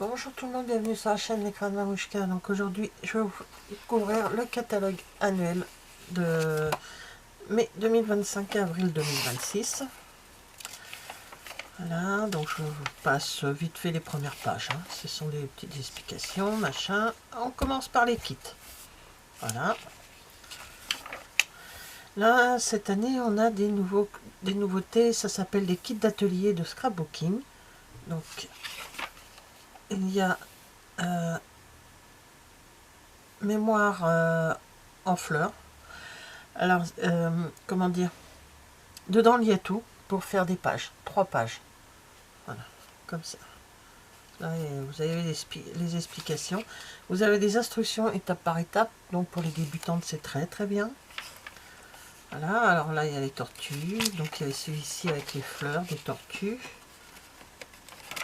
Bonjour tout le monde, bienvenue sur la chaîne L'écran de Mamouchka. Donc aujourd'hui, je vais vous découvrir le catalogue annuel de mai 2025 à avril 2026. Voilà, donc je vous passe vite fait les premières pages. Ce sont des petites explications, machin. On commence par les kits. Voilà. Là, cette année, on a des nouveautés. Ça s'appelle des kits d'atelier de scrapbooking. Donc, il y a mémoire en fleurs. Alors, comment dire, dedans il y a tout pour faire des pages, 3 pages. Voilà, comme ça. Là, vous avez les explications. Vous avez des instructions étape par étape. Donc pour les débutantes, c'est très très bien. Voilà, alors là, il y a les tortues. Donc il y a celui-ci avec les fleurs des tortues.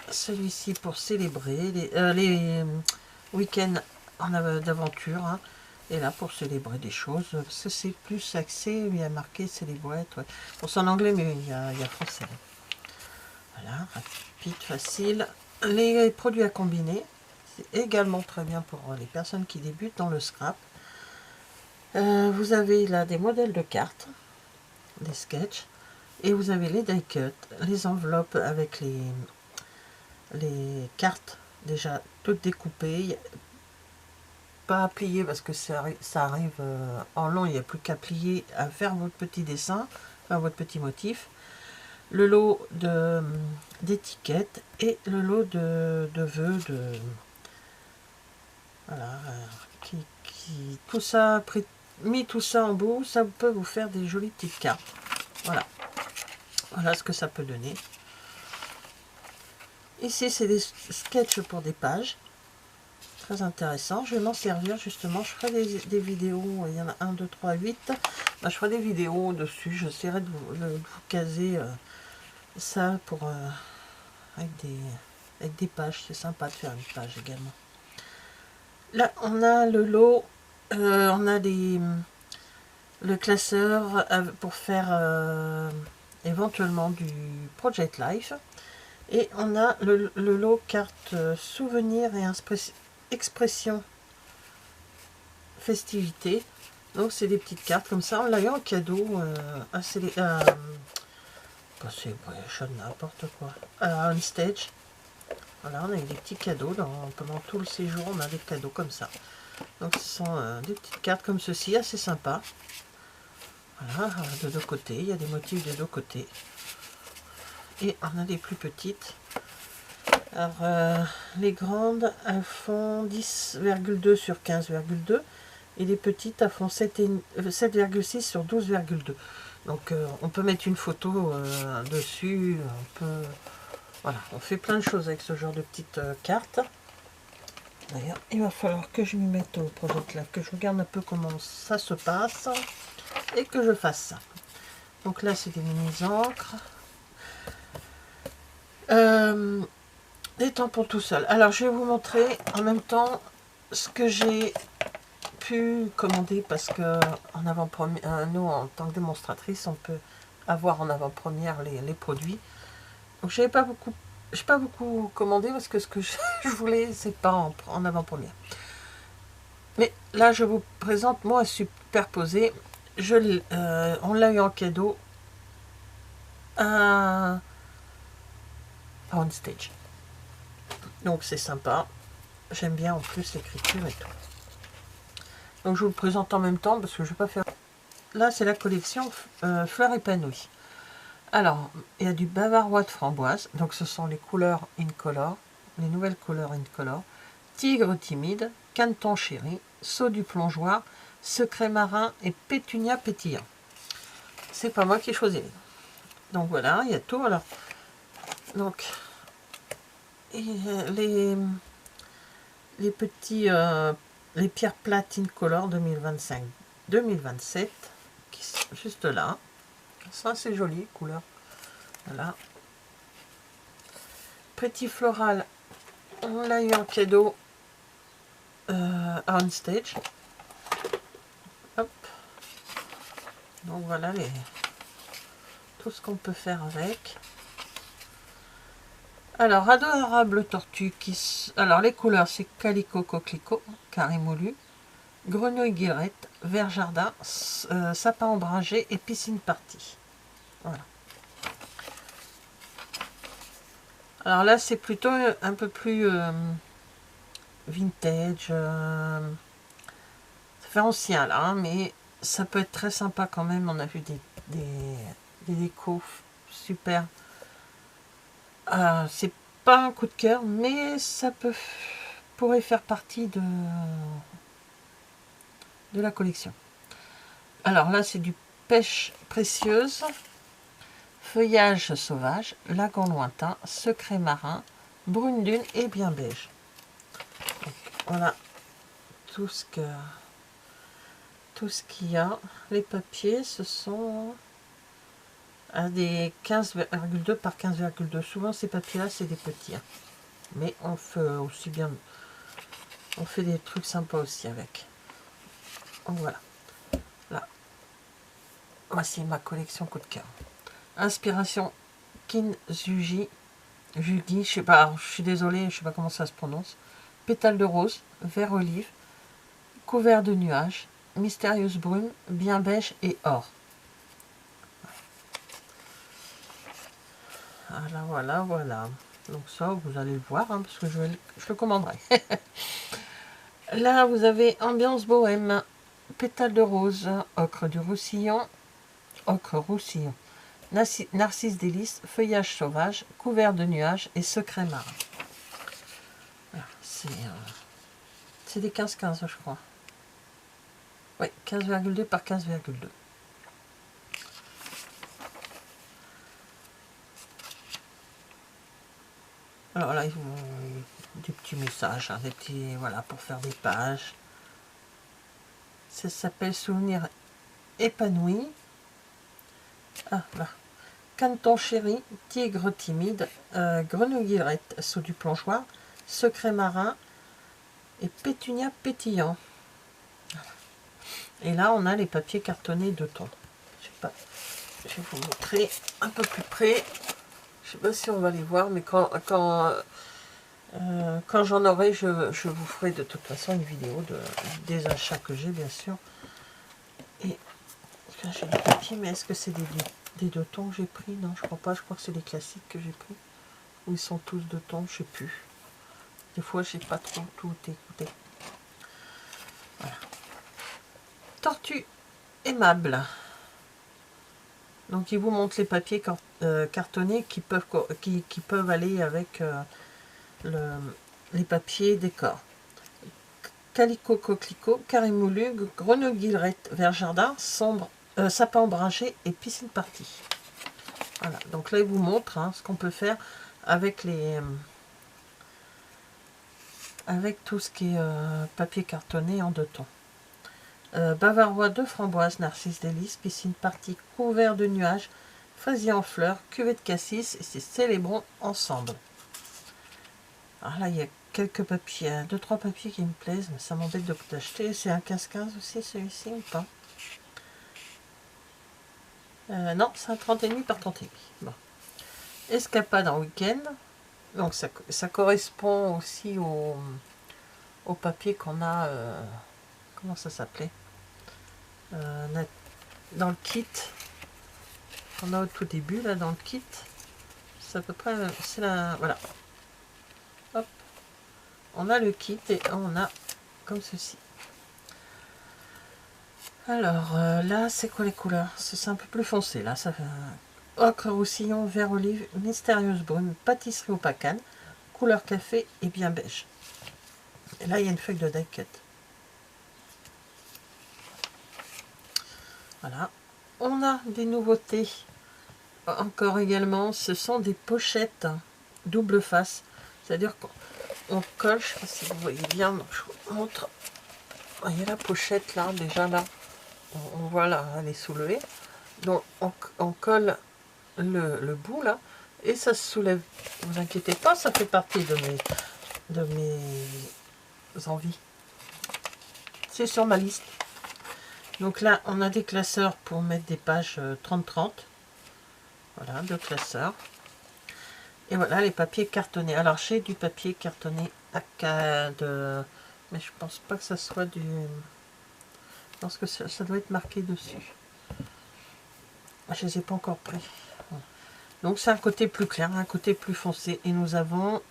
Celui-ci pour célébrer les week-ends d'aventure. Et là, pour célébrer des choses, parce que c'est plus axé, il y a marqué célébrette. Ouais. Bon, c'est en anglais, mais il y a français. Voilà, rapide, facile. Les produits à combiner, c'est également très bien pour les personnes qui débutent dans le scrap. Vous avez là des modèles de cartes, des sketchs, et vous avez les die cuts, les enveloppes avec les cartes déjà toutes découpées. Pas à plier parce que ça arrive en long, il n'y a plus qu'à plier, à faire votre petit dessin, enfin votre petit motif. Le lot d'étiquettes et le lot de vœux, voilà, tout ça, mis tout ça en bout, ça peut vous faire des jolies petites cartes. Voilà, voilà ce que ça peut donner. Ici, c'est des sketchs pour des pages. Très intéressant, je vais m'en servir justement, je ferai des vidéos, il y en a 1, 2, 3, 8, ben, je ferai des vidéos dessus, j'essaierai de vous caser ça pour avec des pages, c'est sympa de faire une page également. Là on a le lot, on a le classeur pour faire éventuellement du Project Life, et on a le lot carte souvenirs et expression festivité. Donc c'est des petites cartes comme ça, on l'a eu en cadeau c'est n'importe quoi, à On Stage. Voilà, on a eu des petits cadeaux pendant tout le séjour, on a des cadeaux comme ça. Donc ce sont des petites cartes comme ceci, assez sympa. Voilà, de deux côtés, il y a des motifs de deux côtés. Et on a des plus petites. Alors les grandes, elles font 10,2 sur 15,2. Et les petites, elles font 7,6 sur 12,2. Donc on peut mettre une photo dessus, voilà, on fait plein de choses avec ce genre de petites cartes. D'ailleurs, il va falloir que je m'y mette au Project Life, que je regarde un peu comment ça se passe et que je fasse ça. Donc là, c'est des mini-encres. Des tampons tout seul. Alors, je vais vous montrer en même temps ce que j'ai pu commander, parce que en avant-première, nous, en tant que démonstratrice, on peut avoir en avant-première les produits. Donc, j'ai pas beaucoup commandé parce que ce que je voulais, c'est pas en avant-première. Mais là, je vous présente, moi, superposé. On l'a eu en cadeau à On Stage. Donc, c'est sympa. J'aime bien en plus l'écriture et tout. Donc, je vous le présente en même temps parce que je vais pas faire... Là, c'est la collection Fleurs épanouies. Alors, il y a du bavarois de framboise. Donc, ce sont les couleurs Incolor, les nouvelles couleurs Incolor. Tigre timide, caneton chéri, saut du plongeoir, secret marin et pétunia pétillant. C'est pas moi qui ai choisi. Donc voilà, il y a tout. Alors, donc les petits les pierres plates Incolor 2025-2027 qui sont juste là. Ça c'est joli couleur. Voilà. Petit floral, on l'a eu en cadeau à On Stage. Hop. Donc voilà tout ce qu'on peut faire avec. Alors, adorable tortue alors, les couleurs, c'est calico coquelicot, carré moulu, grenouille guillerette, vert jardin, sapin ombragé et piscine partie. Voilà. Alors là, c'est plutôt un peu plus vintage. Ça fait ancien là, hein, mais ça peut être très sympa quand même. On a vu des décos super. C'est pas un coup de cœur, mais ça pourrait faire partie de la collection. Alors là, c'est du pêche précieuse, feuillage sauvage, lagon lointain, secret marin, brune dune et bien beige. Donc, voilà tout ce qu'il y a. Les papiers, ce sont à des 15,2 par 15,2. Souvent, ces papiers-là, c'est des petits. Hein. Mais on fait aussi bien. On fait des trucs sympas aussi avec. Donc voilà. Là. Voici ma collection coup de cœur. Inspiration Kinzugi. Jugi, je sais pas, alors, je suis désolée, je sais pas comment ça se prononce. Pétale de rose, vert olive, couvert de nuages, mystérieuse brume, bien beige et or. Voilà, voilà, voilà. Donc ça, vous allez le voir, hein, parce que je le commanderai. Là, vous avez ambiance bohème, pétale de rose, ocre du roussillon, narcisse délice, feuillage sauvage, couvert de nuages et secret marin. Voilà, c'est des 15-15, je crois. Oui, 15,2 par 15,2. Alors là, ils ont des petits messages, hein, des petits, voilà, pour faire des pages. Ça s'appelle Souvenir épanoui. Ah, là. Canton chéri, tigre timide, grenouille guillerette sous du plongeoir, secret marin et pétunia pétillant. Et là, on a les papiers cartonnés de thon. Je sais pas, je vais vous montrer un peu plus près. Je sais pas si on va les voir, mais quand j'en aurai, je vous ferai de toute façon une vidéo des achats que j'ai, bien sûr. Et là, j'ai des papiers, mais est-ce que c'est des deux tons que j'ai pris? Non, je crois pas. Je crois que c'est les classiques que j'ai pris. Ou ils sont tous de tons, je sais plus. Des fois, j'ai pas trop tout écouté. Voilà. Tortue aimable. Donc, il vous montre les papiers cartonnés qui peuvent aller avec les papiers décor. Calico coquelicot, carré moulu, grenouille guillerette, vert jardin, sombre, sapin ombragé et piscine partie. Voilà, donc là il vous montre hein, ce qu'on peut faire avec avec tout ce qui est papier cartonné en deux tons. Bavarois de framboise, narcisse délice, piscine partie, couvert de nuages, fraisier en fleurs, cuvée de cassis et c'est célébrons ensemble. Alors là il y a quelques papiers, 2-3 papiers qui me plaisent, mais ça m'embête de l'acheter. C'est un 15-15 aussi celui-ci ou pas? Non, c'est un 30,5 par 30,5. Bon. Escapade en week-end. Donc ça correspond aussi au papier qu'on a. Comment ça s'appelait dans le kit. Qu'on a au tout début, là, dans le kit. C'est à peu près. C'est la. Voilà. Hop. On a le kit et on a comme ceci. Alors là, c'est quoi les couleurs? C'est un peu plus foncé. Là, ça fait ocre roussillon, vert olive, mystérieuse brune, pâtisserie au pacane, couleur café et bien beige. Et là, il y a une feuille de die cut. Voilà. On a des nouveautés. Encore également, ce sont des pochettes double face. C'est-à-dire qu'on colle, je ne sais pas si vous voyez bien, donc je vous montre. Vous voyez la pochette là, déjà là. On voit là, elle est soulevée. Donc on colle le bout là et ça se soulève. Ne vous inquiétez pas, ça fait partie de mes envies. C'est sur ma liste. Donc là, on a des classeurs pour mettre des pages 30-30. Voilà, deux classeurs. Et voilà les papiers cartonnés. Alors j'ai du papier cartonné A4, mais je pense pas que ça soit du... Je pense que ça doit être marqué dessus. Je les ai pas encore pris. Voilà. Donc c'est un côté plus clair, un côté plus foncé. Et nous avons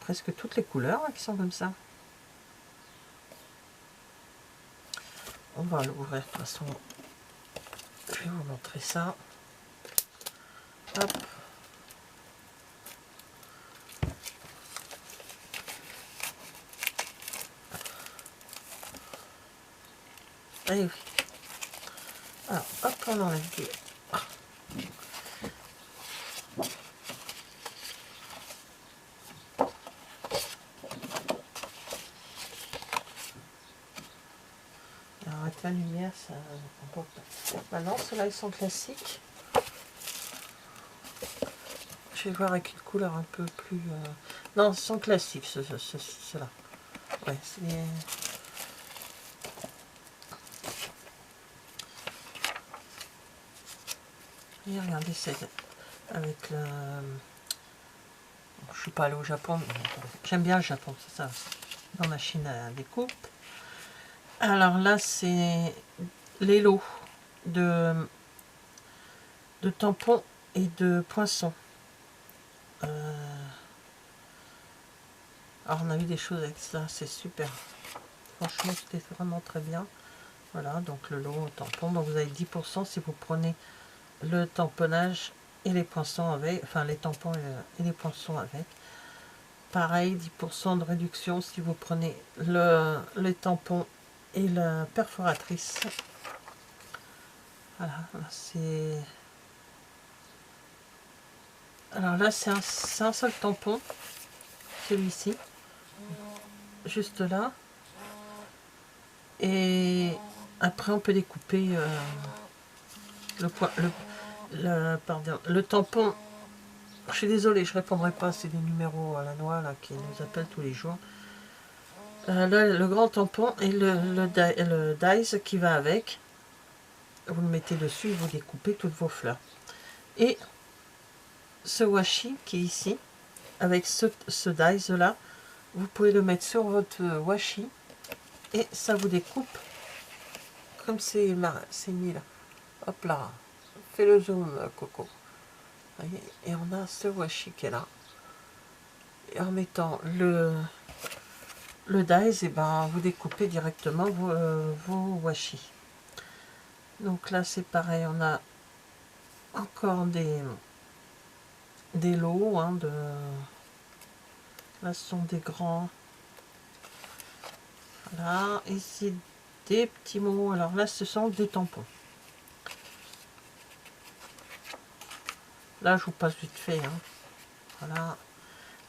presque toutes les couleurs hein, qui sont comme ça. On va l'ouvrir de toute façon. Je vais vous montrer ça. Hop. Allez, oui. Alors, hop, on enlève des... Alors, avec la lumière, ça... Maintenant, ceux-là, ils sont classiques. Je vais voir avec une couleur un peu plus... Non, ils sont classiques, ceux-là. Ouais, c'est... Et regardez, c'est avec le... Je suis pas allée au Japon, mais j'aime bien le Japon, c'est ça. Dans ma machine à découpe. Alors là, c'est les lots de tampons et de poinçons. Alors on a eu des choses avec ça, c'est super. Franchement, c'était vraiment très bien. Voilà, donc le lot tampon. Donc vous avez 10% si vous prenez le tamponnage et les poinçons avec. Enfin, les tampons et les poinçons avec. Pareil, 10% de réduction si vous prenez les tampons et la perforatrice. Voilà, c'est... Alors là, c'est un seul tampon, celui-ci, juste là. Et après, on peut découper le tampon. Je suis désolée, je ne répondrai pas, c'est des numéros à la noix là, qui nous appellent tous les jours. Là, le grand tampon et le dies qui va avec. Vous le mettez dessus et vous découpez toutes vos fleurs. Et ce washi qui est ici, avec ce dies là, vous pouvez le mettre sur votre washi et ça vous découpe comme c'est mis là. Hop là, fais le zoom Coco. Voyez, et on a ce washi qui est là. Et en mettant le dies, et ben vous découpez directement vos washi. Donc là c'est pareil, on a encore des lots hein, là ce sont des grands. Voilà, ici des petits mots. Alors là ce sont des tampons. Là je vous passe vite fait. Hein. Voilà.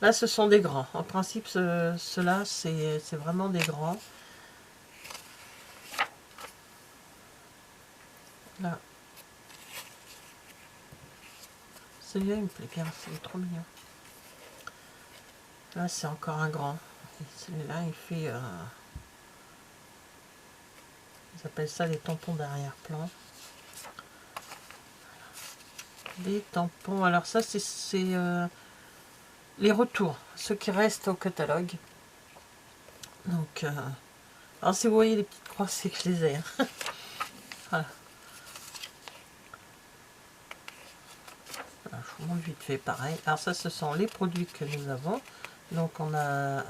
Là ce sont des grands. En principe ceux-là c'est vraiment des grands. Là. Celui-là il me plaît bien, c'est trop mignon. Là c'est encore un grand. Celui-là il fait... ils appellent ça les tampons d'arrière-plan. Des tampons. Alors ça c'est les retours, ceux qui restent au catalogue. Donc, alors si vous voyez les petites croix, c'est que je les ai. Hein. Voilà. Alors, je vous montre vite fait pareil. Alors ça, ce sont les produits que nous avons. Donc on a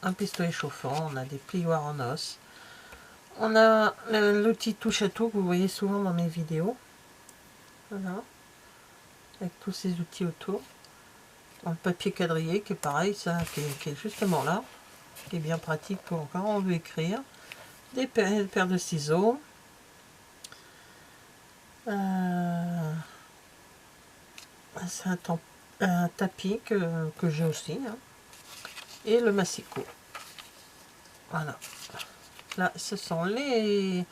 un pistolet chauffant, on a des plioirs en os. On a l'outil touche à tout que vous voyez souvent dans mes vidéos. Voilà. Avec tous ces outils autour. Dans le papier quadrillé qui est pareil, ça, qui est justement là. Qui est bien pratique pour quand on veut écrire. Des paires de ciseaux. C'est un tapis que j'ai aussi. Hein. Et le massicot. Voilà. Là, ce sont les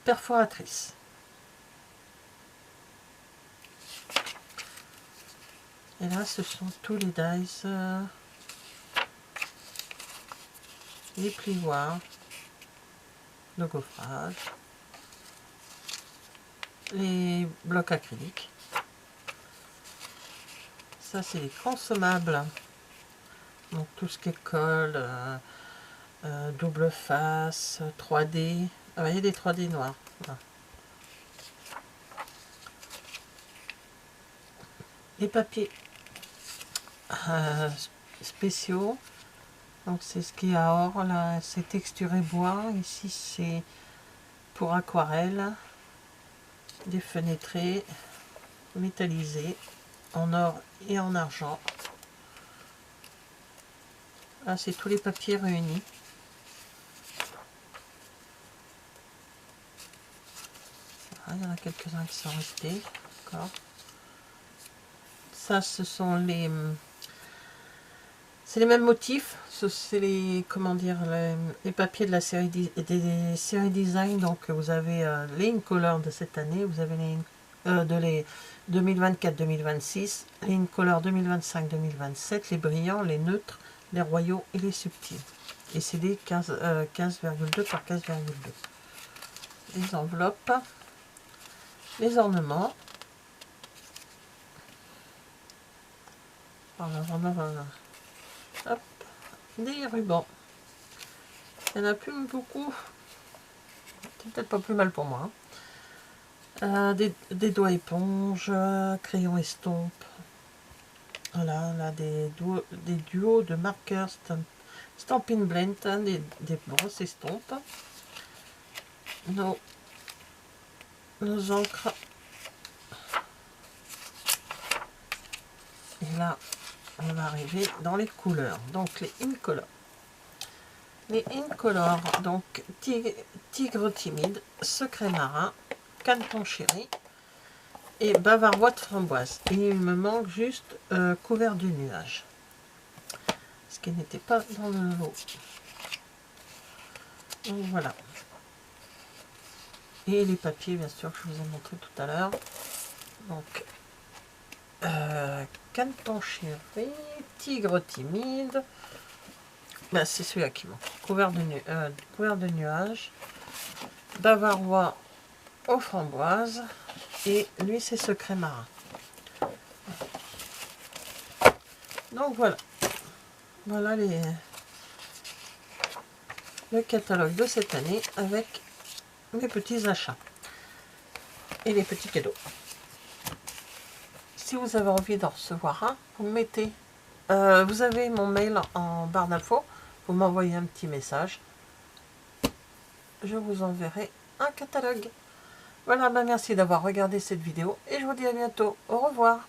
perforatrices. Et là, ce sont tous les dies. Les plioirs. Le gaufrage. Les blocs acryliques. ça c'est les consommables. Donc tout ce qui est colle, double face, 3D. Ah, il y a des 3D noirs. Voilà. Les papiers spéciaux. Donc c'est ce qui est à or, là c'est texturé bois. Ici c'est pour aquarelle. Des fenêtrés métallisés en or et en argent. Là c'est tous les papiers réunis. Voilà, il y en a quelques-uns qui sont restés. D'accord. Ça ce sont c'est les mêmes motifs, c'est les, comment dire, les papiers de la série des séries design. Donc vous avez les Incolor de cette année, vous avez les 2024-2026, les Incolor 2025-2027, les brillants, les neutres, les royaux et les subtils. Et c'est des 15,2 par 15,2. Les enveloppes, les ornements. Alors on a hop, des rubans. Il n'y en a plus beaucoup. C'est peut-être pas plus mal pour moi. Des doigts éponges, crayons estompe. Voilà, là des duos de marqueurs Stampin' Blend, hein, des brosses estompes. Nos encres. Et là, on va arriver dans les couleurs. Donc les Incolor. Les Incolor, donc tigre timide, secret marin, caneton chéri et bavarois de framboise. Et il me manque juste couvert du nuage, ce qui n'était pas dans le lot. Donc voilà. Et les papiers, bien sûr, que je vous ai montré tout à l'heure. Donc caneton chéri, tigre timide. Ben, c'est celui-là qui manque. Couvert de nuages, bavarois aux framboises, et lui c'est secret marin. Donc voilà. Voilà le catalogue de cette année avec mes petits achats et les petits cadeaux. Si vous avez envie d'en recevoir un, vous me mettez, vous avez mon mail en barre d'infos, vous m'envoyez un petit message, je vous enverrai un catalogue. Voilà, merci d'avoir regardé cette vidéo et je vous dis à bientôt. Au revoir.